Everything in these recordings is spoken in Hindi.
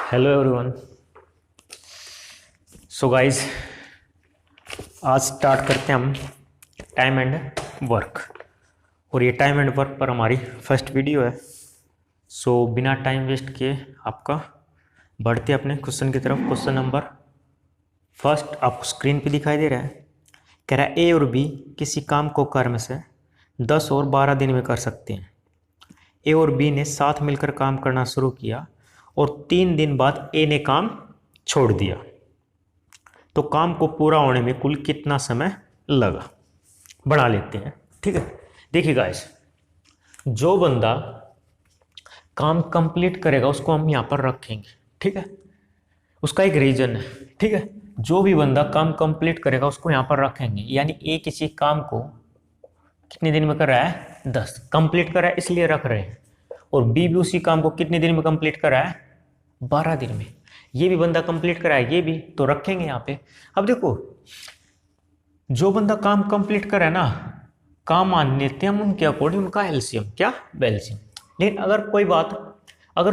Hello everyone. सो गाइस, आज स्टार्ट करते हैं हम टाइम एंड वर्क। और ये टाइम एंड वर्क पर हमारी फर्स्ट वीडियो है। सो बिना टाइम वेस्ट किए आपका बढ़ते अपने क्वेश्चन की तरफ। क्वेश्चन नंबर फर्स्ट आपको स्क्रीन पे दिखाई दे रहा है। कह रहा है ए और बी किसी काम को कर्म से 10 और 12 दिन में कर सकते हैं। ए और बी ने साथ मिलकर काम करना शुरू किया और 3 दिन बाद ए ने काम छोड़ दिया, तो काम को पूरा होने में कुल कितना समय लगा? बना लेते हैं, ठीक है। देखिए गाइस, जो बंदा काम कंप्लीट करेगा उसको हम यहाँ पर रखेंगे, ठीक है। उसका एक रीजन है, ठीक है। जो भी बंदा काम कंप्लीट करेगा उसको यहाँ पर रखेंगे। यानी ए किसी काम को कितने दिन में कर रहा है? 10 कंप्लीट कर रहा है, इसलिए रख रहे हैं। और बी भी उसी काम को कितने दिन में कंप्लीट कर रहा है? 12 दिन में। ये भी बंदा कंप्लीट कर रहा है, ये भी, तो रखेंगे यहाँ पे। अब देखो, जो बंदा काम कंप्लीट कर रहा है ना, काम मान लेते हैं हम उनके अकॉर्डिंग उनका एलसीएम, क्या? एलसीएम। लेकिन अगर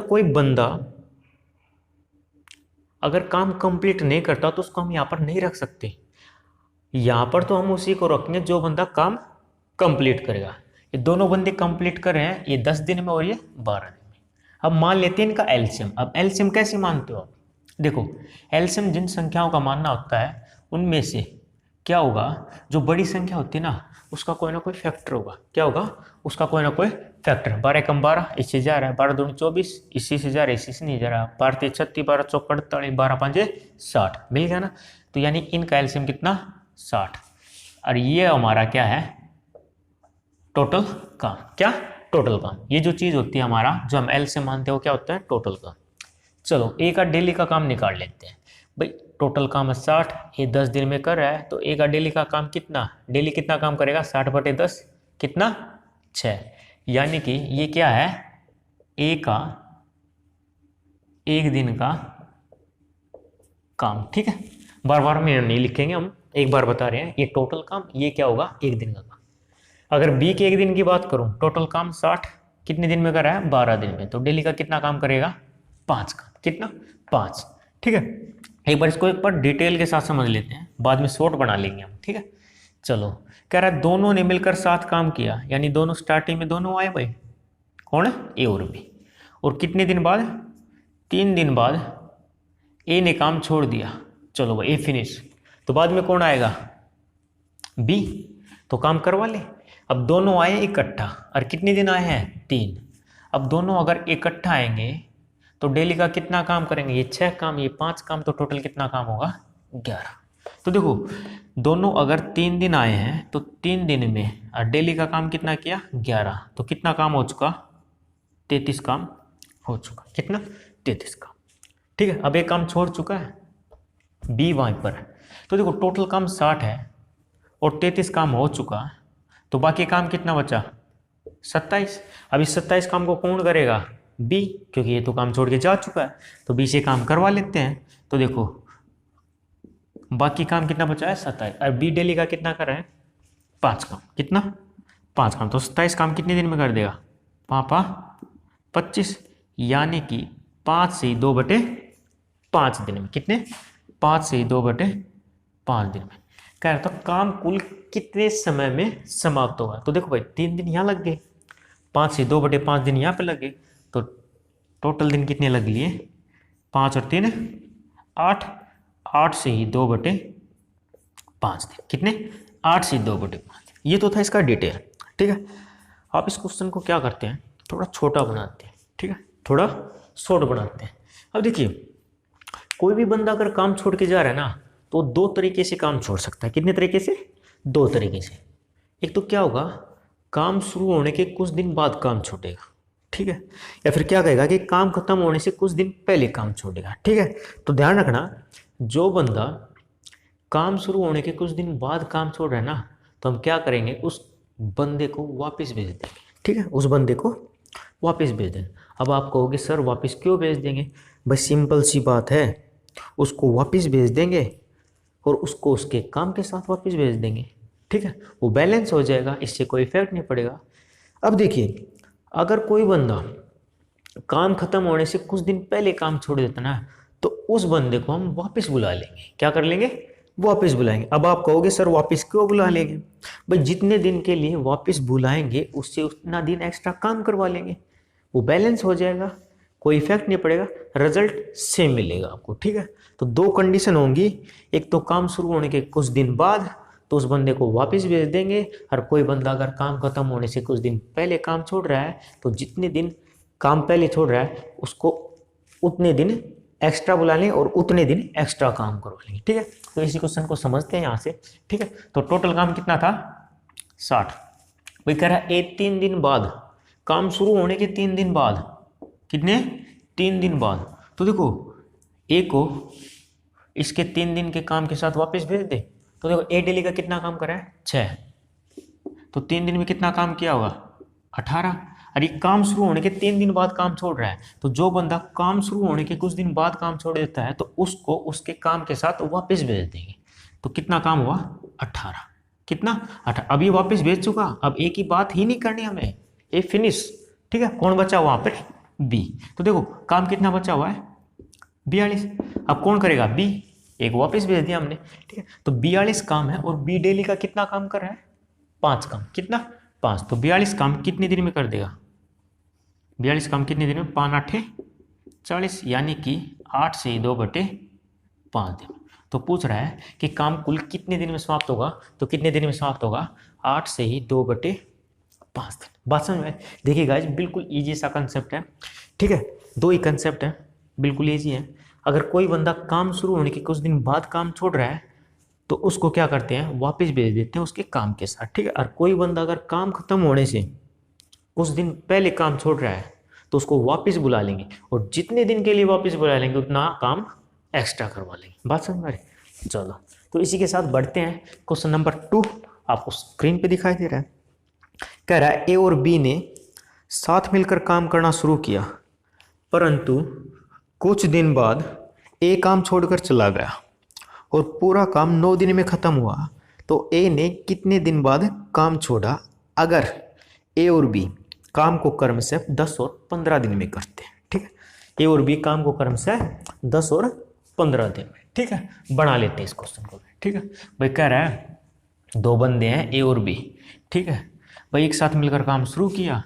कोई बंदा अगर काम कंप्लीट नहीं करता तो उसको हम यहाँ पर नहीं रख सकते। यहाँ पर तो हम उसी को रखेंगे जो बंदा काम कंप्लीट करेगा। ये दोनों बंदे कंप्लीट कर रहे हैं, ये 10 दिन में और ये 12 दिन में। अब मान लेते हैं इनका एलसीएम। अब एलसीएम कैसे मानते हो आप? देखो, एलसीएम जिन संख्याओं का मानना होता है उनमें से क्या होगा, जो बड़ी संख्या होती है ना उसका कोई ना कोई फैक्टर होगा। क्या होगा? उसका कोई ना कोई फैक्टर। 12 कम 12, इससे जा रहा है। 12 दूनी 24, इसी से जा रहा है, इसी से नहीं जा रहा। 12 तीन 36, 12 चौक 48, 12 पाँचे 60, मिल गया ना। तो यानी इनका एलसीएम कितना? 60। और ये हमारा क्या है? टोटल काम। क्या? टोटल काम। ये जो चीज़ होती है हमारा, जो हम एल से मानते हो, क्या होता है? टोटल काम। चलो ए का डेली का काम निकाल लेते हैं भाई। टोटल काम है 60, ये 10 दिन में कर रहा है, तो ए का डेली का काम कितना? डेली कितना काम करेगा? 60/10 कितना? 6। यानी कि ये क्या है? ए का एक दिन का काम, ठीक है। बार बार में नहीं लिखेंगे हम, एक बार बता रहे हैं। ये टोटल काम, ये क्या होगा? एक दिन का काम। अगर बी के एक दिन की बात करूं, टोटल काम 60 कितने दिन में कर रहा है? 12 दिन में। तो डेली का कितना काम करेगा? 5 काम। कितना? 5, ठीक है। एक बार इसको एक बार डिटेल के साथ समझ लेते हैं, बाद में शॉर्ट बना लेंगे हम, ठीक है। चलो, कह रहा है दोनों ने मिलकर साथ काम किया, यानी दोनों स्टार्टिंग में दोनों आए भाई। कौन है? ए और बी। और कितने दिन बाद? 3 दिन बाद ए ने काम छोड़ दिया। चलो भाई, ए फिनिश। तो बाद में कौन आएगा? बी। तो काम करवा ले। अब दोनों आए इकट्ठा, और कितने दिन आए हैं? 3। अब दोनों अगर इकट्ठा आएंगे तो डेली का कितना काम करेंगे? ये 6 काम, ये 5 काम, तो टोटल कितना काम होगा? 11। तो देखो, दोनों अगर 3 दिन आए हैं तो 3 दिन में और डेली का काम कितना किया? 11। तो कितना काम हो चुका? 33 काम हो चुका। कितना? 33 काम, ठीक है। अब एक काम छोड़ चुका है, बी वहीं पर है। तो देखो, टोटल काम 60 है और 33 काम हो चुका है, तो बाकी काम कितना बचा? 27। अब इस 27 काम को कौन करेगा? बी, क्योंकि ये तो काम छोड़ के जा चुका है। तो बी से काम करवा लेते हैं। तो देखो, बाकी काम कितना बचा है? 27। और बी डेली का कितना कर रहा है? 5 काम। कितना? 5 काम। तो 27 काम कितने दिन में कर देगा? 25। यानी कि 5 से 2/5 दिन में। कितने? 5 से 2/5 दिन में। कह रहा था काम कुल कितने समय में समाप्त होगा? तो देखो भाई, 3 दिन यहाँ लग गए, 5 से 2/5 दिन यहाँ पे लगे, तो टोटल दिन कितने लग लिए? 5 और 3 8। 8 से ही 2/5 दिन। कितने? 8 से 2/5। ये तो था इसका डिटेल, ठीक है। आप इस क्वेश्चन को क्या करते हैं, थोड़ा छोटा बनाते हैं, ठीक है, थोड़ा शॉर्ट बनाते हैं। अब देखिए, कोई भी बंदा अगर काम छोड़ के जा रहा है ना, तो 2 तरीके से काम छोड़ सकता है। कितने तरीके से? 2 तरीके से। एक तो क्या होगा, काम शुरू होने के कुछ दिन बाद काम छोड़ेगा, ठीक है। या फिर क्या कहेगा कि काम खत्म होने से कुछ दिन पहले काम छोड़ेगा, ठीक है। तो ध्यान रखना, जो बंदा काम शुरू होने के कुछ दिन बाद काम छोड़ रहा है ना, तो हम क्या करेंगे, उस बंदे को वापस भेज देंगे, ठीक है। उस बंदे को वापस भेज देंगे। अब आप कहोगे सर वापस क्यों भेज देंगे? भाई सिंपल सी बात है, उसको वापस भेज देंगे और उसको उसके काम के साथ वापस भेज देंगे, ठीक है। वो बैलेंस हो जाएगा, इससे कोई इफेक्ट नहीं पड़ेगा। अब देखिए, अगर कोई बंदा काम खत्म होने से कुछ दिन पहले काम छोड़ देता ना, तो उस बंदे को हम वापस बुला लेंगे। क्या कर लेंगे? वापस बुलाएंगे। अब आप कहोगे सर वापस क्यों बुला लेंगे? भाई जितने दिन के लिए वापस बुलाएंगे उससे उतना दिन एक्स्ट्रा काम करवा लेंगे, वो बैलेंस हो जाएगा, कोई इफेक्ट नहीं पड़ेगा, रिजल्ट सेम मिलेगा आपको। ठीक है, तो दो कंडीशन होंगी, एक तो काम शुरू होने के कुछ दिन बाद तो उस बंदे को वापस भेज देंगे, और कोई बंदा अगर काम खत्म होने से कुछ दिन पहले काम छोड़ रहा है तो जितने दिन काम पहले छोड़ रहा है उसको उतने दिन एक्स्ट्रा बुला लें और उतने दिन एक्स्ट्रा काम करवा लेंगे। ठीक है, तो इसी क्वेश्चन को समझते हैं यहाँ से। ठीक है, तो टोटल काम कितना था? 60। भाई कह रहा है 3 दिन बाद, काम शुरू होने के 3 दिन बाद, कितने? 3 दिन बाद। तो देखो ए को इसके 3 दिन के काम के साथ वापस भेज दे, तो देखो ए डेली का कितना काम करा है? 6। तो 3 दिन में कितना काम किया होगा? 18। और ये काम शुरू होने के 3 दिन बाद काम छोड़ रहा है, तो जो बंदा काम शुरू होने के कुछ दिन बाद काम छोड़ देता है तो उसको उसके काम के साथ वापस भेज देंगे। तो कितना काम हुआ? 18। कितना? 18। अब ये वापस भेज चुका, अब ए की बात ही नहीं करनी हमें, ए फिनिश। ठीक है, कौन बचा वहां पर? बी। तो देखो काम कितना बचा हुआ है? 42। अब कौन करेगा? बी। एक वापस भेज दिया हमने। ठीक है, तो 42 काम है और बी डेली का कितना काम कर रहा है? 5 काम। कितना? 5। तो 42 काम कितने दिन में कर देगा? 42 काम कितने दिन में? 5 8 40, यानी कि 8 से 2/5 दिन। तो पूछ रहा है कि काम कुल कितने दिन में समाप्त होगा, तो कितने दिन में समाप्त होगा? 8 से ही 2/5 दिन। बात समझ में? देखिए गाइस, बिल्कुल ईजी सा कंसेप्ट है। ठीक है, दो ही कंसेप्ट है, बिल्कुल ईजी है। अगर कोई बंदा काम शुरू होने के कुछ दिन बाद काम छोड़ रहा है तो उसको क्या करते हैं? वापस भेज देते हैं उसके काम के साथ। ठीक है, और कोई बंदा अगर काम खत्म होने से कुछ दिन पहले काम छोड़ रहा है तो उसको वापस बुला लेंगे, और जितने दिन के लिए वापस बुला लेंगे उतना काम एक्स्ट्रा करवा लेंगे। बात समझ में आ रही? चलो, तो इसी के साथ बढ़ते हैं। क्वेश्चन नंबर 2 आपको स्क्रीन पे दिखाई दे रहा है। कह रहा है ए और बी ने साथ मिलकर काम करना शुरू किया, परंतु कुछ दिन बाद ए काम छोड़कर चला गया और पूरा काम 9 दिन में खत्म हुआ। तो ए ने कितने दिन बाद काम छोड़ा अगर ए और बी काम को क्रम से 10 और 15 दिन में करते हैं? ठीक है, ए और बी काम को क्रम से 10 और 15 दिन में। ठीक है, बना लेते हैं इस क्वेश्चन को। ठीक है भाई, कह रहा है दो बंदे हैं ए और बी। ठीक है भाई, एक साथ मिलकर काम शुरू किया।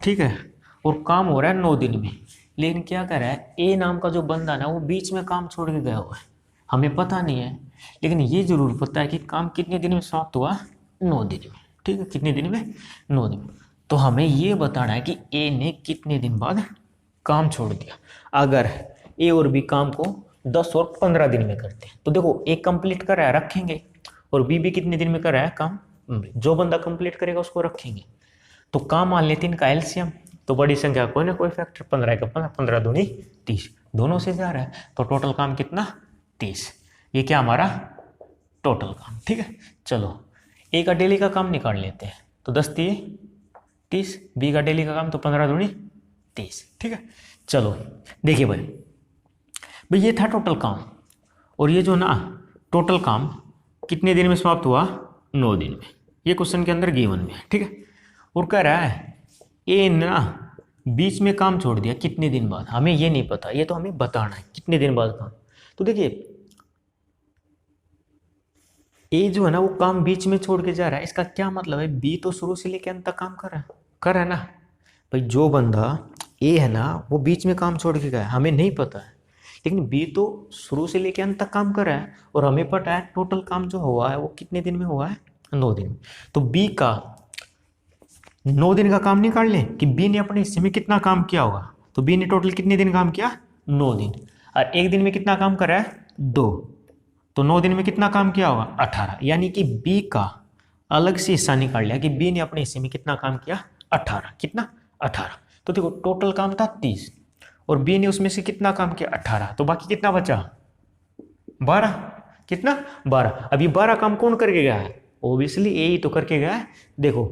ठीक है, और काम हो रहा है 9 दिन में, लेकिन क्या कर रहा है? ए नाम का जो बंदा ना वो बीच में काम छोड़ के गया हुआ है, हमें पता नहीं है, लेकिन ये जरूर पता है कि काम कितने दिन में समाप्त हुआ? 9 दिन में। ठीक है, कितने दिन में? 9 दिन में। तो हमें ये बताना है कि ए ने कितने दिन बाद काम छोड़ दिया। अगर ए और बी काम को 10 और 15 दिन में करते हैं तो देखो ए कंप्लीट कर रहा है, रखेंगे, और बी भी कितने दिन में कर रहा है काम? जो बंदा कंप्लीट करेगा उसको रखेंगे। तो काम मान लेते हैं इनका एलसीएम, तो बड़ी संख्या कोई ना कोई फैक्टर, 15 का 15, 15 दूनी 30, दोनों से जा रहा है, तो टोटल काम कितना? 30। ये क्या हमारा टोटल काम। ठीक है, चलो ए का डेली का काम निकाल लेते हैं, तो 10 3 30, बी का डेली का काम तो 15 दूनी 30। ठीक है, चलो देखिए भाई ये था टोटल काम, और ये जो ना टोटल काम कितने दिन में समाप्त हुआ? 9 दिन में। ये क्वेश्चन के अंदर गिवन में है। ठीक है, और कह रहा है ए ना बीच में काम छोड़ दिया, कितने दिन बाद? हमें ये नहीं पता, ये तो हमें बताना है कितने दिन बाद काम। तो देखिए ए जो है ना वो काम बीच में छोड़ के जा रहा है, इसका क्या मतलब है? बी तो शुरू से लेकर अंत तक काम कर रहा है ना भाई। जो बंदा ए है ना वो बीच में काम छोड़ के गया, हमें नहीं पता है, लेकिन बी तो शुरू से लेकर अंत तक काम कर रहा है, और हमें पता है टोटल काम जो हुआ है वो कितने दिन में हुआ है? 9 दिन में। तो बी का 9 दिन का काम निकाल लें कि बी ने अपने हिस्से में कितना काम किया होगा। तो बी ने टोटल कितने दिन काम किया? 9 दिन। और एक दिन में कितना काम कर रहा है? 2। तो 9 दिन में कितना काम किया होगा? 18। यानी कि बी का अलग से हिस्सा निकाल लिया कि बी ने अपने हिस्से में कितना काम किया? 18। कितना? 18। तो देखो टोटल काम था 30 और बी ने उसमें से कितना काम किया? 18। तो बाकी कितना बचा? 12। कितना? 12। अब ये 12 काम कौन करके गया है? ओबियसली ए ही तो करके गया है। देखो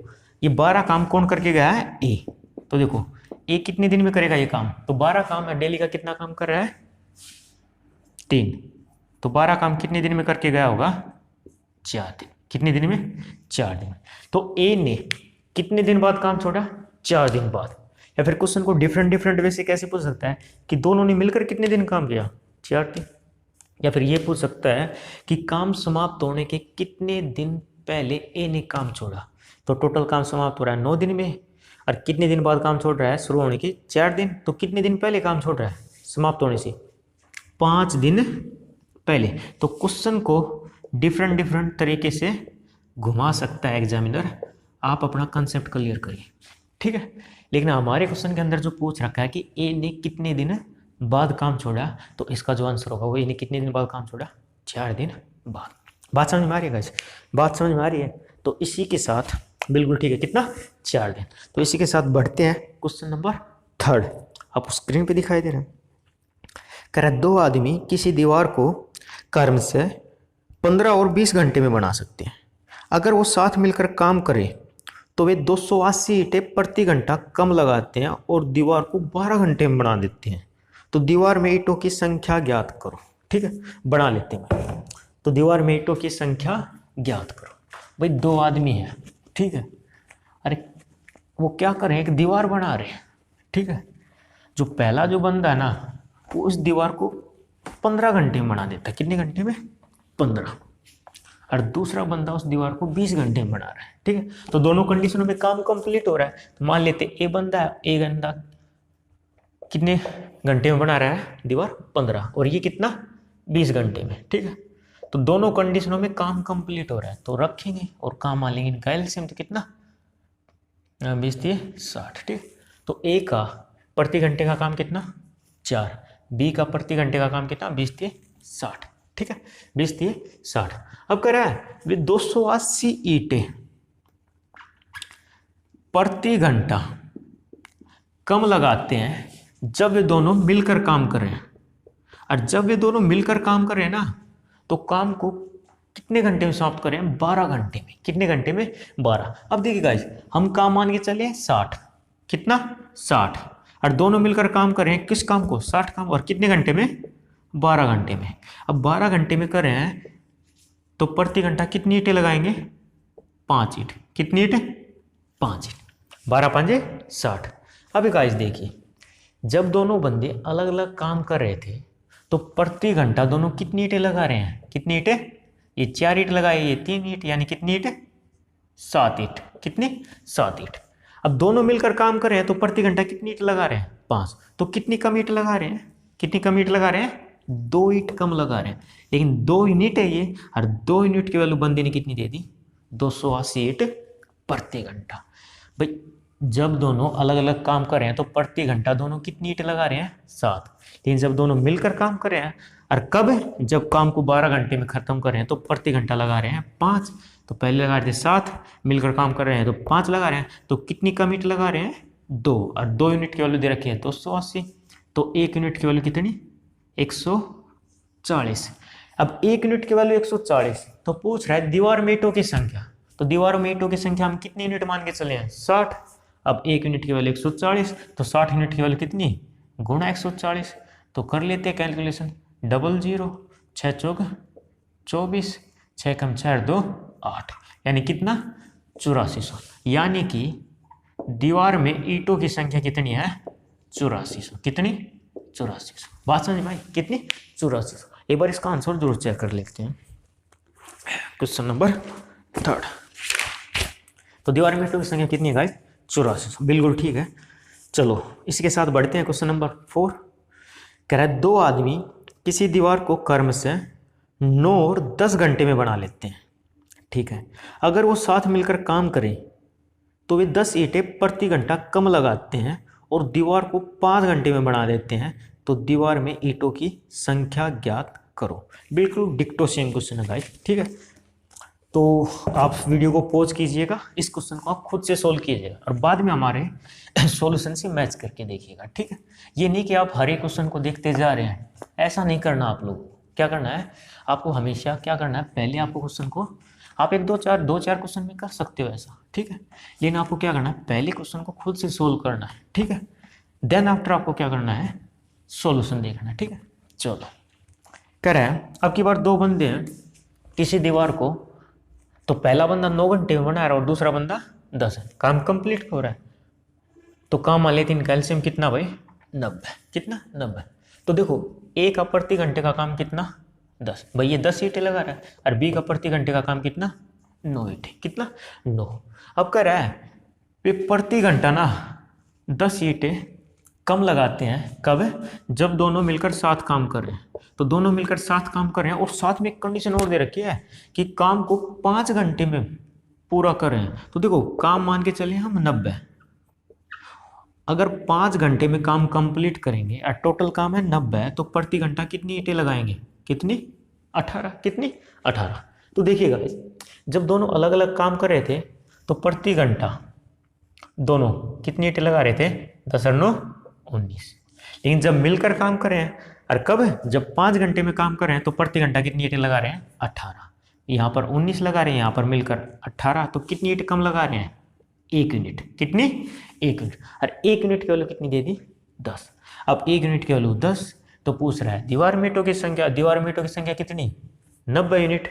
ये 12 काम कौन करके गया है? ए। तो देखो ए कितने दिन में करेगा ये काम? तो 12 काम है, डेली का कितना काम कर रहा है? 3। तो 12 काम कितने दिन में करके गया होगा? 4 दिन। कितने दिन में? 4 दिन। तो ए ने कितने दिन बाद काम छोड़ा? 4 दिन बाद। या फिर क्वेश्चन को डिफरेंट डिफरेंट वे से कैसे पूछ सकता है कि दोनों ने मिलकर कितने दिन काम किया, 4 दिन। या फिर ये पूछ सकता है कि काम समाप्त होने के कितने दिन पहले ए ने काम छोड़ा। तो टोटल काम समाप्त हो रहा है 9 दिन में, और कितने दिन बाद काम छोड़ रहा है, शुरू होने के 4 दिन। तो कितने दिन पहले काम छोड़ रहा है समाप्त होने से, 5 दिन पहले। तो क्वेश्चन को डिफरेंट डिफरेंट तरीके से घुमा सकता है एग्जामिनर, आप अपना कंसेप्ट क्लियर करिए, ठीक है। लेकिन हमारे क्वेश्चन के अंदर जो पूछ रखा है कि ए ने कितने दिन बाद काम छोड़ा, तो इसका जो आंसर होगा वो ए ने कितने दिन बाद काम छोड़ा, 4 दिन बाद। बात समझ में आ रही है गाइस, बात समझ में आ रही है। तो इसी के साथ बिल्कुल ठीक है, कितना, 4 दिन। तो इसी के साथ बढ़ते हैं क्वेश्चन नंबर 3, आपको स्क्रीन पे दिखाई दे रहा है। कह रहा है 2 आदमी किसी दीवार को कर्म से 15 और 20 घंटे में बना सकते हैं। अगर वो साथ मिलकर काम करें तो वे 280 ईंटें प्रति घंटा कम लगाते हैं और दीवार को 12 घंटे में बना देते हैं। तो दीवार में ईंटों की संख्या ज्ञात करो, ठीक है, बना लेते हैं। तो दीवार में ईंटों की संख्या ज्ञात करो। भाई 2 आदमी हैं, ठीक है, अरे वो क्या कर रहे हैं, एक दीवार बना रहे हैं, ठीक है। जो पहला जो बंदा है ना, वो उस दीवार को 15 घंटे में बना देता है। कितने घंटे में, 15। और दूसरा बंदा उस दीवार को 20 घंटे में बना रहा है, ठीक है। तो दोनों कंडीशनों में काम कंप्लीट हो रहा है। तो मान लेते ए बंदा कितने घंटे में बना रहा है दीवार, 15, और ये कितना, 20 घंटे में, ठीक है। तो दोनों कंडीशनों में काम कंप्लीट हो रहा है, तो रखेंगे और काम मान लेंगे इनका एलसीएम, तो कितना, 20 × 60, ठीक। तो ए का प्रति घंटे का काम कितना, 4, बी का प्रति घंटे का काम कितना, 20 × 60, ठीक है, 20 × 60। अब कह रहा है वे 280 ईंटें प्रति घंटा कम लगाते हैं जब वे दोनों मिलकर काम कर रहे हैं। और जब वे दोनों मिलकर काम कर रहे हैं ना, तो काम को कितने घंटे में समाप्त कर रहे हैं, 12 घंटे में। कितने घंटे में, 12। अब देखिए गाइस, हम काम मान के चले 60, कितना, 60, और दोनों मिलकर काम कर रहे हैं, किस काम को, 60 काम, और कितने घंटे में, 12 घंटे में। अब 12 घंटे में कर रहे हैं तो प्रति घंटा कितनी ईंटें लगाएंगे, 5 ईंट। कितनी ईंट, 5 ईंट। 12 × 5 = 60। अभी गाइस देखिए, जब दोनों बंदे अलग अलग काम कर रहे थे तो प्रति घंटा दोनों कितनी ईंटें लगा रहे हैं, कितनी ईंटें, ये 4 ईंट लगाए, ये 3 ईंट, यानी कितनी ईंट, 7 ईंट। कितनी, 7 ईंट। अब दोनों मिलकर काम कर रहे हैं तो प्रति घंटा कितनी ईंट लगा रहे हैं, 5। तो कितनी कम ईंट लगा रहे हैं, कितनी कम ईंट लगा रहे हैं, 2 ईंट कम लगा रहे हैं। लेकिन 2 यूनिट है ये, और 2 यूनिट की वैल्यू बंदे ने कितनी दे दी, 280 ईंट प्रति घंटा। भाई जब दोनों अलग अलग काम कर रहे हैं तो प्रति घंटा दोनों कितनी ईंट लगा रहे हैं, 7। लेकिन जब दोनों मिलकर काम कर रहे हैं, और कब, जब काम को 12 घंटे में खत्म कर रहे हैं, तो प्रति घंटा लगा रहे हैं 5। तो पहले लगा रहे थे 7, मिलकर काम कर रहे हैं तो 5 लगा रहे हैं। तो कितनी कम ईंट लगा रहे हैं, 2, और 2 यूनिट की वैल्यू दे रखी है 280। तो 1 यूनिट की वैल्यू कितनी, 140। अब 1 यूनिट की वैल्यू 140, तो पूछ रहा है दीवार में ईंटों की संख्या। तो दीवार में ईंटों की संख्या हम कितनी यूनिट मान के चले हैं, 60। अब 1 यूनिट की वैल्यू 140, तो 60 यूनिट की वैल्यू कितनी, गुणा 140। तो कर लेते हैं कैलकुलेशन, 00, 6 चौक 24, 6 कम 4 2 8, यानी कितना, 8400। यानी कि दीवार में ईंटों की संख्या कितनी है, 8400। कितनी, 8400। बात समझ में आई, कितनी, 8400। एक बार इसका आंसर जरूर चेक कर लेते हैं। क्वेश्चन नंबर 3, तो दीवार में ईंटों की संख्या कितनी है गाइस, 8400। बिल्कुल ठीक है। चलो इसके साथ बढ़ते हैं क्वेश्चन नंबर 4। कह रहा है 2 आदमी किसी दीवार को क्रम से 9 और 10 घंटे में बना लेते हैं, ठीक है। अगर वो साथ मिलकर काम करें तो वे 10 ईंटें प्रति घंटा कम लगाते हैं और दीवार को 5 घंटे में बना देते हैं। तो दीवार में ईंटों की संख्या ज्ञात करो। बिल्कुल डिक्टो सेम क्वेश्चन है गाइस, ठीक है। तो आप वीडियो को पॉज कीजिएगा, इस क्वेश्चन को आप खुद से सोल्व कीजिएगा और बाद में हमारे सॉल्यूशन से मैच करके देखिएगा, ठीक है। ये नहीं कि आप हर एक क्वेश्चन को देखते जा रहे हैं, ऐसा नहीं करना। आप लोग क्या करना है, आपको हमेशा क्या करना है, पहले आपको क्वेश्चन को आप 2-4 क्वेश्चन में कर सकते हो ऐसा, ठीक है। लेकिन आपको क्या करना है, पहले क्वेश्चन को खुद से सोल्व करना है, ठीक है। देन आफ्टर आपको क्या करना है, सॉल्यूशन देखना है, ठीक है। चलो कह रहे हैं अब की बार 2 बंदे हैं किसी दीवार को, तो पहला बंदा 9 घंटे में बना रहा है और दूसरा बंदा 10 है। काम कंप्लीट हो रहा है। तो काम मान लेते हैं इनका एलसीएम कितना भाई 90। कितना 90। तो देखो ए का प्रति घंटे का काम कितना 10, भाई ये 10 ईंटें लगा रहा है, और बी का प्रति घंटे का काम कितना 9 ईंटें। कितना 9। अब कह रहा है वे प्रति घंटा ना 10 ईंटें कम लगाते हैं कब, जब दोनों मिलकर साथ काम कर रहे हैं। तो दोनों मिलकर साथ काम कर रहे हैं और साथ में एक कंडीशन और दे रखी है कि काम को 5 घंटे में पूरा कर रहे हैं। तो देखो काम मान के चले हम 90, अगर 5 घंटे में काम कंप्लीट करेंगे और टोटल काम है 90, तो प्रति घंटा कितनी ईंटें लगाएंगे, कितनी 18। कितनी 18। तो देखिएगा जब दोनों अलग अलग काम कर रहे थे तो प्रति घंटा दोनों कितनी ईंटें लगा रहे थे 10 और 9 19। लेकिन जब मिलकर काम कर रहे हैं, और कब, जब 5 घंटे में काम कर रहे हैं, तो प्रति घंटा कितनी ईंटें लगा रहे हैं 18। यहाँ पर 19 लगा रहे हैं, यहाँ पर मिलकर 18, तो कितनी ईंट कम लगा रहे हैं 1 यूनिट। कितनी 1 यूनिट। और 1 यूनिट की वैल्यू कितनी दे दी 10। अब 1 यूनिट की वैल्यू 10, तो पूछ रहा है दीवार में ईंटों की संख्या, दीवार में ईंटों की संख्या कितनी 90 यूनिट।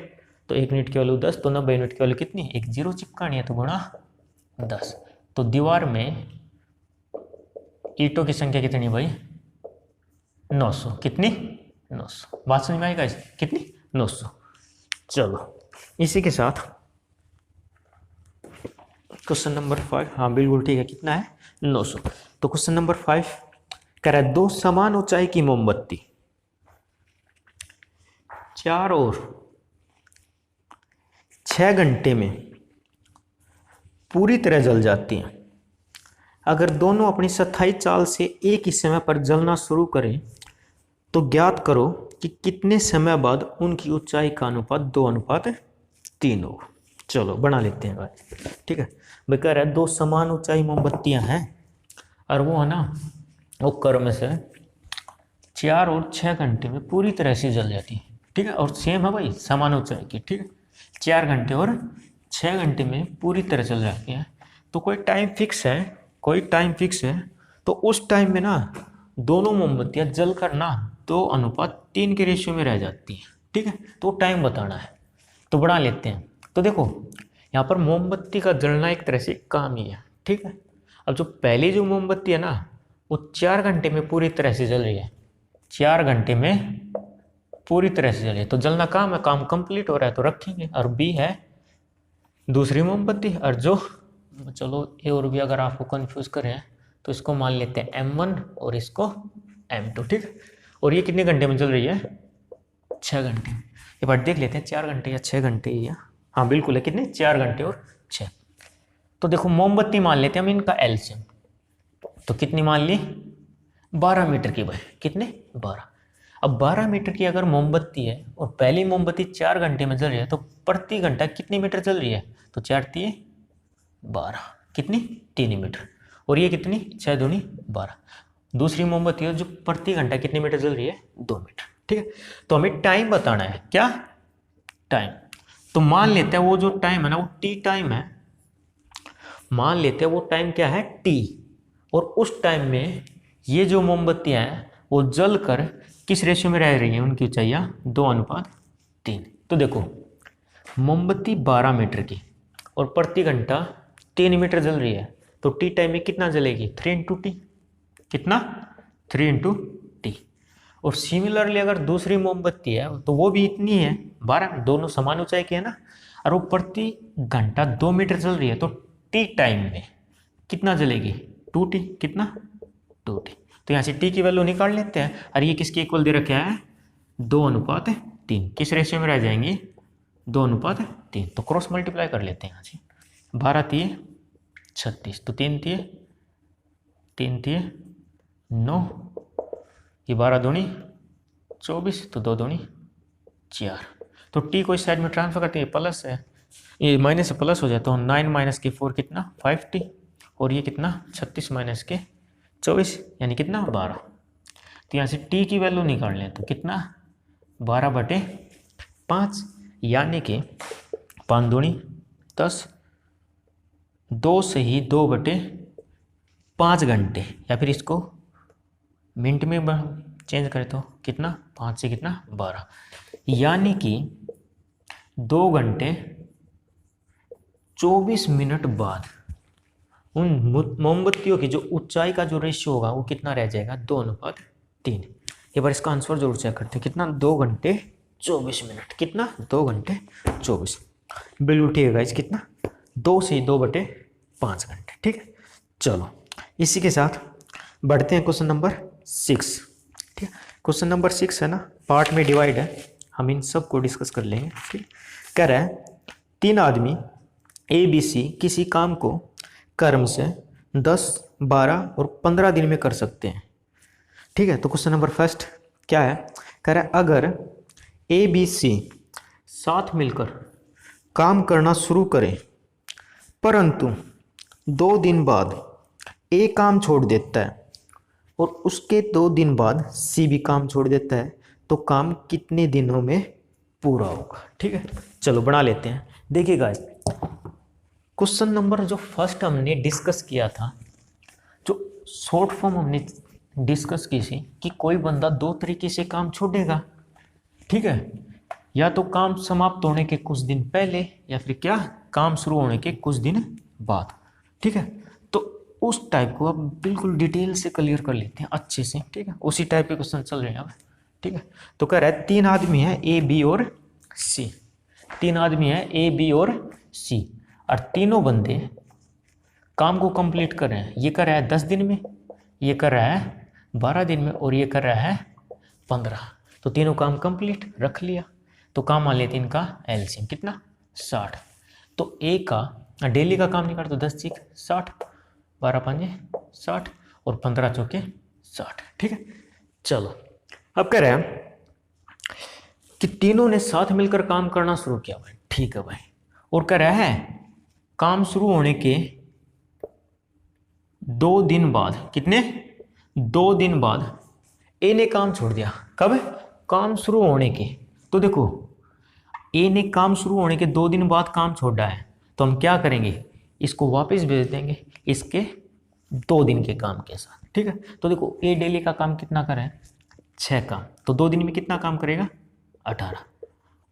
तो 1 यूनिट की वैल्यू 10, तो 90 यूनिट की वैल्यू कितनी, एक जीरो चिपकानी है, तो गुणा 10। तो दीवार में ईंटों की संख्या कितनी भाई 900। कितनी 900। बात समझ में आएगा कितनी 900। चलो इसी के साथ क्वेश्चन नंबर 5, हाँ बिल्कुल ठीक है, कितना है 900। तो क्वेश्चन नंबर 5 कह रहा है दो समान ऊंचाई की मोमबत्ती 4 और 6 घंटे में पूरी तरह जल जाती हैं। अगर दोनों अपनी स्थायी चाल से एक ही समय पर जलना शुरू करें तो ज्ञात करो कि कितने समय बाद उनकी ऊंचाई का अनुपात 2:3 हो। चलो बना लेते हैं भाई, ठीक है। भाई कह रहा है दो समान ऊंचाई मोमबत्तियां हैं और वो है ना वो क्रम से 4 और 6 घंटे में पूरी तरह से जल जाती है, ठीक है। और सेम है भाई समान ऊंचाई की, ठीक है। 4 घंटे और 6 घंटे में पूरी तरह जल जाती है। तो कोई टाइम फिक्स है, कोई टाइम फिक्स है, तो उस टाइम में ना दोनों मोमबत्तियां जलकर ना 2:3 के रेशियो में रह जाती हैं, ठीक है। तो टाइम बताना है, तो बढ़ा लेते हैं। तो देखो यहाँ पर मोमबत्ती का जलना एक तरह से काम ही है, ठीक है। अब जो पहली जो मोमबत्ती है ना वो 4 घंटे में पूरी तरह से जल रही है, 4 घंटे में पूरी तरह से जल रही है, तो जलना काम है, काम कंप्लीट हो रहा है तो रखेंगे। और बी है दूसरी मोमबत्ती, और जो चलो ए और बी अगर आपको कंफ्यूज करें तो इसको मान लेते हैं M1 और इसको M2, ठीक है। और ये कितने घंटे में चल रही है 6 घंटे। ये बात देख लेते हैं 4 घंटे या 6 घंटे या हाँ बिल्कुल है, कितने 4 घंटे और 6। तो देखो मोमबत्ती मान लेते हैं हम इनका एलसीएम, तो कितनी मान ली 12 मीटर की भाई, कितने 12। अब 12 मीटर की अगर मोमबत्ती है और पहली मोमबत्ती 4 घंटे में जल रही है तो प्रति घंटा कितनी मीटर जल रही है, तो 4 × 12 कितनी 3 मीटर। और ये कितनी 6 दूनी 12। दूसरी मोमबत्ती है जो प्रति घंटा कितने मीटर जल रही है 2 मीटर, ठीक है। तो हमें टाइम बताना है, क्या टाइम। तो मान लेते हैं वो जो टाइम है ना वो टी टाइम है, मान लेते हैं वो टाइम क्या है टी। और उस टाइम में ये जो मोमबत्तियां हैं वो जल कर किस रेशियो में रह रही हैं, उनकी ऊंचाइयाँ 2:3। तो देखो मोमबत्ती 12 मीटर की और प्रति घंटा 3 मीटर जल रही है, तो टी टाइम में कितना जलेगी 3 × टी, कितना 3 × टी। और सिमिलरली अगर दूसरी मोमबत्ती है तो वो भी इतनी है 12, दोनों समान ऊंचाई की है ना, और वो प्रति घंटा 2 मीटर जल रही है, तो टी टाइम में कितना जलेगी 2 टी, कितना 2 टी। तो यहाँ से टी की वैल्यू निकाल लेते हैं। और ये किसके इक्वल दे रखा है 2:3, किस रेशियो में रह जाएंगी 2:3। तो क्रॉस मल्टीप्लाई कर लेते हैं यहाँ से, 12 × 36, तो 3 × 9, ये 12 दूनी 24, तो 2 दूनी 4। तो टी को इस साइड में ट्रांसफर करते हैं, प्लस है, ये माइनस से प्लस हो जाए तो 9 - 4 कितना 5t, और ये कितना 36 - 24 यानी कितना 12। तो यहाँ से टी की वैल्यू निकाल लें तो कितना 12/5, यानी कि 5 दूनी 10, 2 से ही 2/5 घंटे, या फिर इसको मिनट में चेंज करें तो कितना 5 से कितना 12, यानी कि 2 घंटे 24 मिनट बाद उन मोमबत्तियों की जो ऊंचाई का जो रेशियो होगा वो कितना रह जाएगा, 2:3। एक बार इसका आंसर जरूर चेक करते हैं, कितना, 2 घंटे 24 मिनट, कितना, 2 घंटे 24, बिल्कुल ठीक है गाइस, कितना, 2 से 2/5 घंटे, ठीक है। चलो इसी के साथ बढ़ते हैं क्वेश्चन नंबर 6, ठीक है। क्वेश्चन नंबर 6 है ना, पार्ट में डिवाइड है, हम इन सब को डिस्कस कर लेंगे, ठीक। कह रहा है 3 आदमी ए बी सी किसी काम को कर्म से 10, 12 और 15 दिन में कर सकते हैं, ठीक है। तो क्वेश्चन नंबर फर्स्ट क्या है, कह रहा है अगर ए बी सी साथ मिलकर काम करना शुरू करें परंतु 2 दिन बाद ए काम छोड़ देता है और उसके 2 दिन बाद सी भी काम छोड़ देता है, तो काम कितने दिनों में पूरा होगा, ठीक है। चलो बना लेते हैं। देखिए गाइस, क्वेश्चन नंबर जो फर्स्ट हमने डिस्कस किया था, जो शॉर्ट फॉर्म हमने डिस्कस की थी कि कोई बंदा 2 तरीके से काम छोड़ेगा, ठीक है, या तो काम समाप्त होने के कुछ दिन पहले या फिर क्या, काम शुरू होने के कुछ दिन बाद, ठीक है। तो उस टाइप को अब बिल्कुल डिटेल से क्लियर कर लेते हैं अच्छे से, ठीक है। उसी टाइप के क्वेश्चन चल रहे हैं अब, ठीक है। तो कह रहा है 3 आदमी हैं ए बी और सी, 3 आदमी हैं ए बी और सी, और तीनों बंदे काम को कंप्लीट कर रहे हैं। ये कर रहा है 10 दिन में, ये कर रहा है 12 दिन में, और ये कर रहा है 15। तो तीनों काम कंप्लीट रख लिया। तो काम मान लेते हैं इनका एलसीएम कितना, 60। तो ए का डेली का काम निकाल, तो 10 चीक 60, 12 पंजे 60 और 15 चौके 60, ठीक है। चलो अब कह रहे हैं कि तीनों ने साथ मिलकर काम करना शुरू किया भाई, ठीक है भाई, और कह रहा है काम शुरू होने के 2 दिन बाद, कितने, 2 दिन बाद ए ने काम छोड़ दिया। कब, काम शुरू होने के, तो देखो ए ने काम शुरू होने के 2 दिन बाद काम छोड़ा है, तो हम क्या करेंगे, इसको वापस भेज देंगे इसके 2 दिन के काम के साथ, ठीक है। तो देखो ए डेली का काम कितना करे, 6 काम, तो 2 दिन में कितना काम करेगा, 18।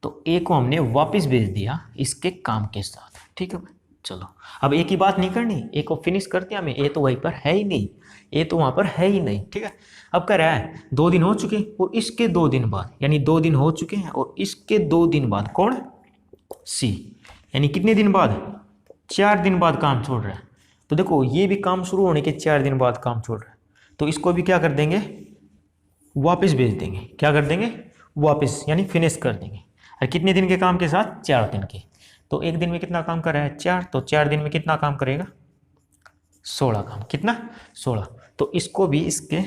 तो ए को हमने वापस भेज दिया इसके काम के साथ, ठीक है। चलो अब ए की बात नहीं करनी, ए को फिनिश करते हैं हमें, ए तो वहीं पर है ही नहीं, ए तो वहाँ पर है ही नहीं, ठीक है। अब कह रहा है 2 दिन हो चुके और इसके 2 दिन बाद, यानी 2 दिन हो चुके हैं और इसके 2 दिन बाद, कौन, सी, यानी कितने दिन बाद, 4 दिन बाद काम छोड़ रहा है। तो देखो ये भी काम शुरू होने के 4 दिन बाद काम छोड़ रहा है, तो इसको भी क्या कर देंगे, वापस भेज देंगे, क्या कर देंगे, वापस, यानी फिनिश कर देंगे। और कितने दिन के काम के साथ, 4 दिन के। तो एक दिन में कितना काम कर रहा है, 4, तो 4 दिन में कितना काम करेगा, 16 काम, कितना, 16। तो इसको भी इसके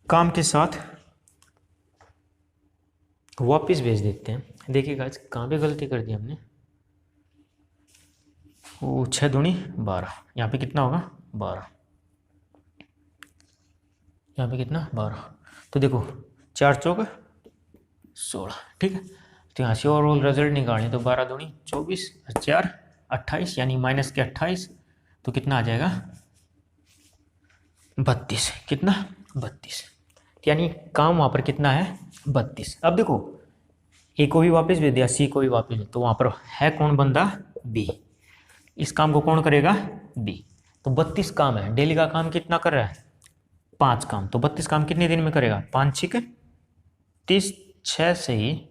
काम के साथ वापस भेज देते हैं। देखिएगा कहाँ पे गलती कर दी हमने, वो 6 दूनी 12, यहाँ पे कितना होगा, 12, यहाँ पे कितना, 12। तो देखो 4 चौक 16, ठीक है। तो यहाँ से ओवरऑल रिजल्ट निकालें तो 12 दूनी 24 और 4 28, यानी माइनस के 28, तो कितना आ जाएगा, 32, कितना, 32, यानी काम वहाँ पर कितना है, 32। अब देखो ए को भी वापस भेज दिया, सी को भी वापस, तो वहाँ पर है कौन बंदा, बी, इस काम को कौन करेगा, बी। तो 32 काम है, डेली का काम कितना कर रहा है, 5 काम, तो 32 काम कितने दिन में करेगा, 5 6 30, 6 से ही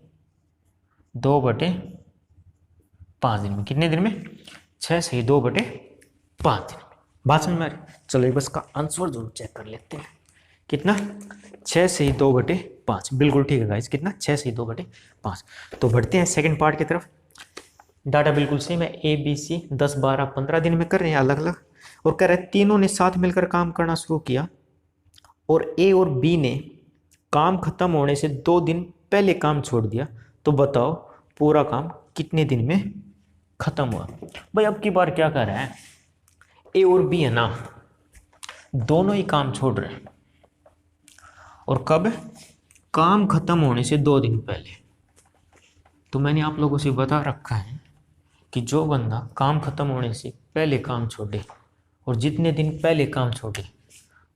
2/5 दिन में, कितने दिन में, 6 से ही 2/5 दिन में। बात समझ में आ रही, चलो एक बस का आंसर जरूर चेक कर लेते हैं, कितना, 6 से ही 2/5, बिल्कुल ठीक है गाइस, कितना, 6 से ही 2/5। तो बढ़ते हैं सेकंड पार्ट की तरफ। डाटा बिल्कुल सेम है, ए बी सी 10 12 15 दिन में कर रहे हैं अलग अलग, और कह रहे हैं तीनों ने साथ मिलकर काम करना शुरू किया और ए और बी ने काम खत्म होने से 2 दिन पहले काम छोड़ दिया, तो बताओ पूरा काम कितने दिन में खत्म हुआ। भाई अब की बार क्या कर रहा है, ए और बी है ना, दोनों ही काम छोड़ रहे हैं, और कब, काम खत्म होने से 2 दिन पहले। तो मैंने आप लोगों से बता रखा है कि जो बंदा काम खत्म होने से पहले काम छोड़े और जितने दिन पहले काम छोड़े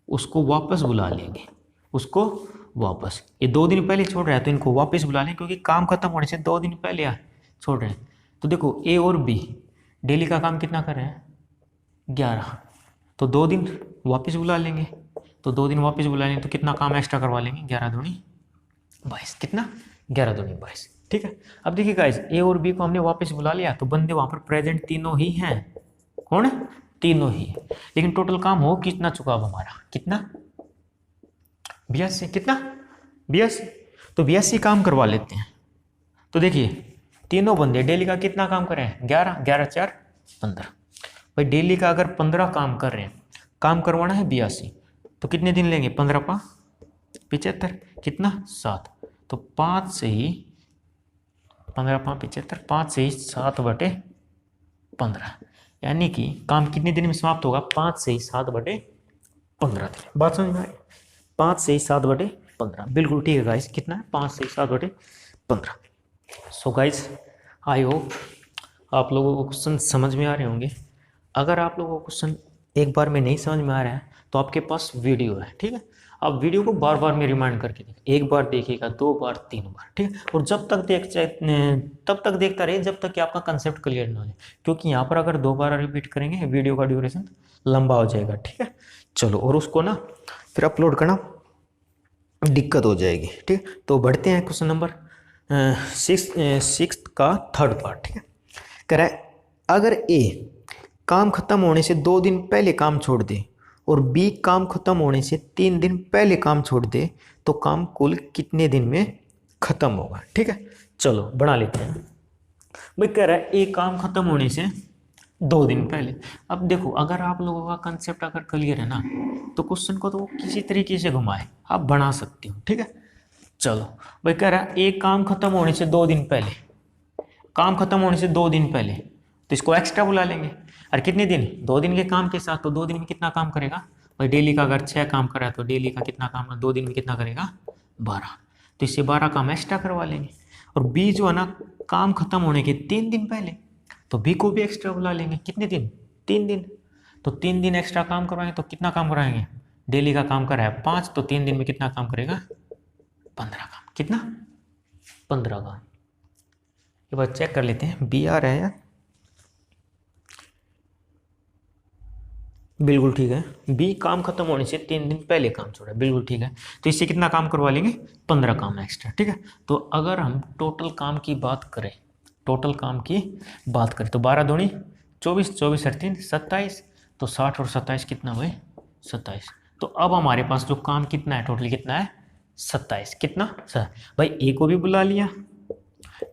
उसको वापस बुला लेंगे, उसको वापस, ये 2 दिन पहले छोड़ रहा है तो इनको वापस बुला लें, क्योंकि काम खत्म होने से 2 दिन पहले छोड़ रहे हैं। तो देखो ए और बी डेली का काम कितना कर रहे हैं, 11, तो 2 दिन वापस बुला लेंगे, तो 2 दिन वापस बुला लेंगे तो कितना काम एक्स्ट्रा करवा लेंगे, 11 दूनी 22, कितना 11 दूनी 22, ठीक है। अब देखिए गाइस, ए और बी को हमने वापस बुला लिया तो बंदे वहां पर प्रेजेंट तीनों ही हैं, कौन है, तीनों ही, लेकिन टोटल काम हो कितना चुका अब हमारा, कितना 82, कितना 82, तो 82 काम करवा लेते हैं। तो देखिए तीनों बंदे डेली का कितना काम कर रहे हैं, 11, 11 4 15, भाई डेली का अगर 15 काम कर रहे हैं, काम करवाना है 82, तो कितने दिन लेंगे, 15 पा 75, कितना 7, तो 5 से ही 15 पा 75, 5 से ही 7/15, यानी कि काम कितने दिन में समाप्त होगा, 5 से ही 7/15 दिन। बात समझ में आई, 5 से ही 7/15, बिल्कुल ठीक है गाइस, कितना है 5 से ही 7/15। सो गाइस आई होप आप लोगों को क्वेश्चन समझ में आ रहे होंगे। अगर आप लोगों को क्वेश्चन एक बार में नहीं समझ में आ रहा है तो आपके पास वीडियो है, ठीक है, आप वीडियो को बार बार में रिमाइंड करके देखिए, एक बार देखिएगा, 2 बार 3 बार, ठीक है, और जब तक तब तक देखता रहिए जब तक कि आपका कंसेप्ट क्लियर ना हो जाए, क्योंकि यहाँ पर अगर 2 बार रिपीट करेंगे वीडियो का ड्यूरेशन लंबा हो जाएगा, ठीक है। चलो, और उसको ना फिर अपलोड करना दिक्कत हो जाएगी, ठीक है। तो बढ़ते हैं क्वेश्चन नंबर 6 का थर्ड पार्ट, ठीक है। कह रहा है अगर ए काम खत्म होने से 2 दिन पहले काम छोड़ दे और बी काम खत्म होने से 3 दिन पहले काम छोड़ दे तो काम कुल कितने दिन में खत्म होगा, ठीक है। चलो बना लेते हैं। भाई कह रहा है ए काम खत्म होने से 2 दिन पहले। अब देखो, अगर आप लोगों का कंसेप्ट अगर क्लियर है ना तो क्वेश्चन को तो किसी तरीके से घुमाए आप बना सकते हो, ठीक है। चलो भाई कह रहा है ए काम खत्म होने से 2 दिन पहले, काम खत्म होने से 2 दिन पहले, तो इसको एक्स्ट्रा बुला लेंगे। और कितने दिन, 2 दिन के काम के साथ, तो 2 दिन में कितना काम करेगा भाई, डेली का अगर 6 काम करा तो डेली का कितना काम, 2 दिन में कितना करेगा 12, तो इससे 12 काम एक्स्ट्रा करवा लेंगे। और बी जो है ना काम खत्म होने के 3 दिन पहले, तो बी को भी एक्स्ट्रा बुला लेंगे, कितने दिन, 3 दिन, तो 3 दिन एक्स्ट्रा काम करवाएंगे, तो कितना काम कराएंगे, डेली का काम करा है 5, तो 3 दिन में कितना काम करेगा 15 काम, कितना 15 काम। ये बात चेक कर लेते हैं, बी आ रहा है यार, बिल्कुल ठीक है, बी काम खत्म होने से 3 दिन पहले काम छोड़ा, बिल्कुल ठीक है, तो इससे कितना काम करवा लेंगे 15 काम एक्स्ट्रा, ठीक है। तो अगर हम टोटल काम की बात करें, टोटल काम की बात करें तो 12 दूनी 24, 24 और 3 27, तो 60 और 27 कितना हुए 27। तो अब हमारे पास जो काम कितना है, टोटल कितना है 27, कितना भाई ए को भी बुला लिया,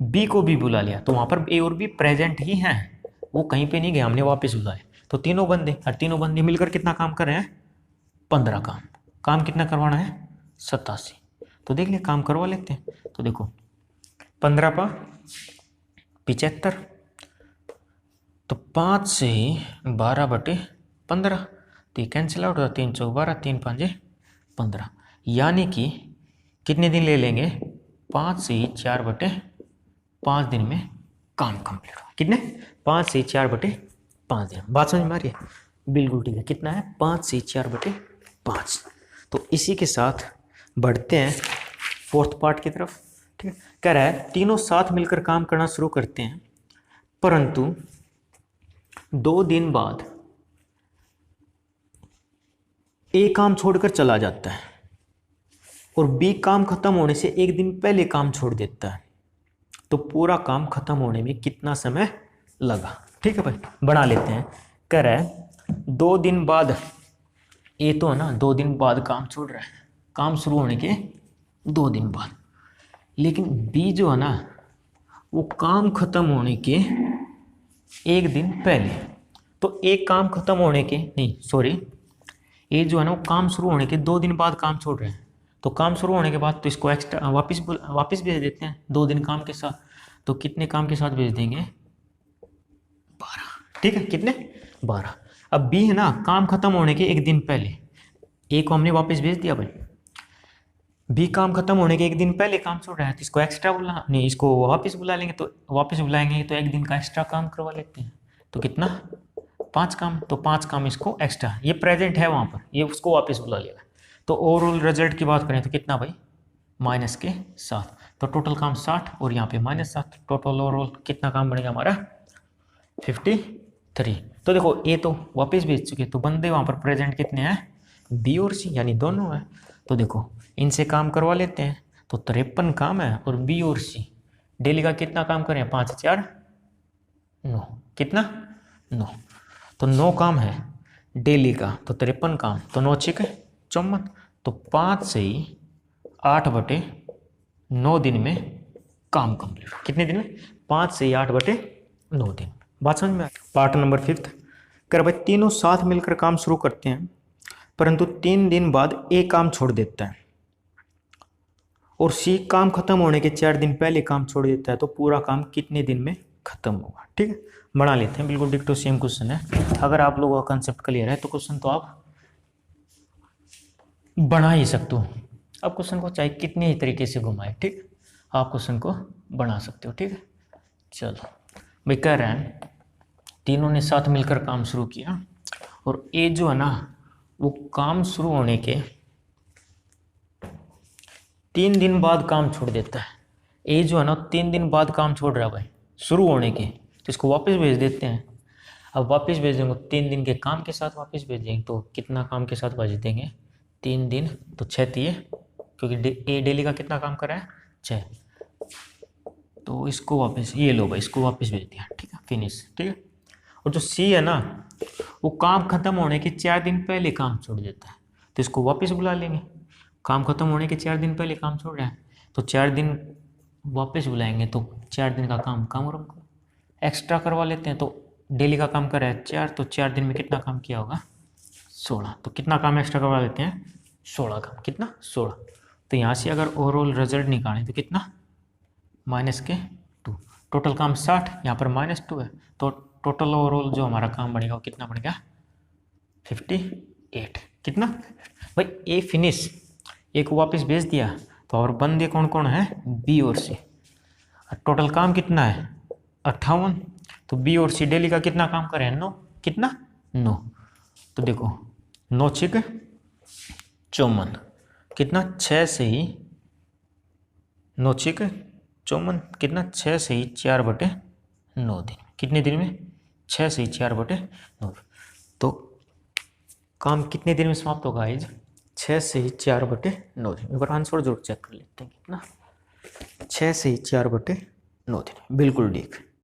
बी को भी बुला लिया, तो वहाँ पर ए और बी प्रेजेंट ही हैं, वो कहीं पे नहीं गए, हमने वापस बुलाए, तो तीनों बंदे, और तीनों बंदे मिलकर कितना काम कर रहे हैं 15 काम, काम कितना करवाना है 87, तो देख ले काम करवा लेते हैं। तो देखो 15 पा 75, तो 5 से 12/15, तो ये कैंसिल आउट होता, 3 चौक 12, 3 5 15, यानी कि कितने दिन ले लेंगे, 5 से 4/5 दिन में काम कंप्लीट हो, कितने 5 से 4/5 दिन। बात समझ में आ रही है, बिल्कुल ठीक है, कितना है 5 से 4/5। तो इसी के साथ बढ़ते हैं फोर्थ पार्ट की तरफ, ठीक है। कह रहा है तीनों साथ मिलकर काम करना शुरू करते हैं, परंतु 2 दिन बाद ए काम छोड़कर चला जाता है और बी काम खत्म होने से 1 दिन पहले काम छोड़ देता है, तो पूरा काम खत्म होने में कितना समय लगा, ठीक है भाई, बना लेते हैं। कह रहा है 2 दिन बाद, ए तो है ना 2 दिन बाद काम छोड़ रहा है, काम शुरू होने के 2 दिन बाद, लेकिन बी जो है ना वो काम खत्म होने के 1 दिन पहले, तो एक काम खत्म होने के नहीं सॉरी, ए जो है ना वो काम शुरू होने के 2 दिन बाद काम छोड़ रहे हैं, तो काम शुरू होने के बाद तो इसको एक्स्ट्रा वापस भेज देते हैं 2 दिन काम के साथ, तो कितने काम के साथ भेज देंगे 12, ठीक है, कितने 12। अब बी है ना काम खत्म होने के 1 दिन पहले, ए को हमने वापस भेज दिया भाई, बी काम खत्म होने के 1 दिन पहले काम छोड़ रहा है, तो इसको एक्स्ट्रा बुला नहीं, इसको वापस बुला लेंगे, तो वापस बुलाएंगे तो 1 दिन का एक्स्ट्रा काम करवा लेते हैं, तो कितना 5 काम, तो 5 काम इसको एक्स्ट्रा, ये प्रेजेंट है वहाँ पर, ये उसको वापस बुला लेगा। तो ओवरऑल रिजल्ट की बात करें तो कितना भाई -7, तो टोटल काम 60 और यहाँ पे -7, टोटल ओवरऑल कितना काम बनेगा हमारा 55 3। तो देखो ए तो वापस भेज चुके, तो बंदे वहाँ पर प्रेजेंट कितने हैं, बी और सी, यानी दोनों है। तो देखो इनसे काम करवा लेते हैं। तो 53 काम है और बी और सी डेली का कितना काम करें, 5 4 9, कितना 9। तो 9 काम है डेली का, तो 53 काम, तो 9 6 54, तो 5 से ही 8/9 दिन में काम कंप्लीट। कितने दिन में, 5 से ही 8/9 दिन। बात समझ में आ गई। पार्ट नंबर 5 कर भाई, तीनों साथ मिलकर काम शुरू करते हैं परंतु 3 दिन बाद एक काम छोड़ देता है और सी काम खत्म होने के 4 दिन पहले काम छोड़ देता है, तो पूरा काम कितने दिन में खत्म होगा। ठीक है, बना लेते हैं, बिल्कुल डिक्टो सेम क्वेश्चन है। अगर आप लोगों का कंसेप्ट क्लियर है तो क्वेश्चन तो आप बना ही सकते हो। आप क्वेश्चन को चाहे कितने ही तरीके से घुमाए, ठीक, आप क्वेश्चन को बना सकते हो। ठीक है, चलो भाई, कह रहे हैं तीनों ने साथ मिलकर काम शुरू किया और ये जो है ना, वो काम शुरू होने के 3 दिन बाद काम छोड़ देता है। ये जो है ना 3 दिन बाद काम छोड़ रहा है भाई शुरू होने के, तो इसको वापस भेज देते हैं। अब वापस भेज देंगे 3 दिन के काम के साथ वापस भेज देंगे, तो कितना काम के साथ भेज देंगे, 3 दिन, तो 6 दिए, क्योंकि ए डेली का कितना काम कर रहा है, 6। तो इसको वापस, ये लो भाई, इसको वापस भेज दिया। ठीक है, फिनिश। ठीक है, और जो सी है ना, वो काम खत्म होने के 4 दिन पहले काम छोड़ देता है, तो इसको वापस बुला लेंगे। काम खत्म होने के 4 दिन पहले काम छोड़ रहा है, तो 4 दिन वापस बुलाएंगे, तो 4 दिन का काम कम और एक्स्ट्रा करवा लेते हैं। तो डेली का काम कर रहा है 4, तो 4 दिन में कितना काम किया होगा, 16। तो कितना काम एक्स्ट्रा करवा लेते हैं, 16 काम, कितना 16। तो यहाँ से अगर ओवरऑल रिजल्ट निकालें तो कितना, -2। टोटल काम 60, यहाँ पर -2 है, तो टोटल ओवरऑल जो हमारा काम बनेगा वो कितना बनेगा, 58। कितना भाई, ए फिनिश, एक वापस भेज दिया। तो और बंदे कौन कौन है, बी और सी। टोटल काम कितना है, 58। तो बी और सी डेली का कितना काम करें, 9, कितना 9। तो देखो 9 6 54, कितना 6 से ही 9 6 54, कितना 6 से ही 4/9 दिन। कितने दिन में, 6 से ही 4/9। तो काम कितने दिन में समाप्त होगा, एज 6 से ही 4/9 दिन। एक बार आंसर जरूर चेक कर लेते हैं, कितना 6 से ही 4/9 दिन, बिल्कुल ठीक।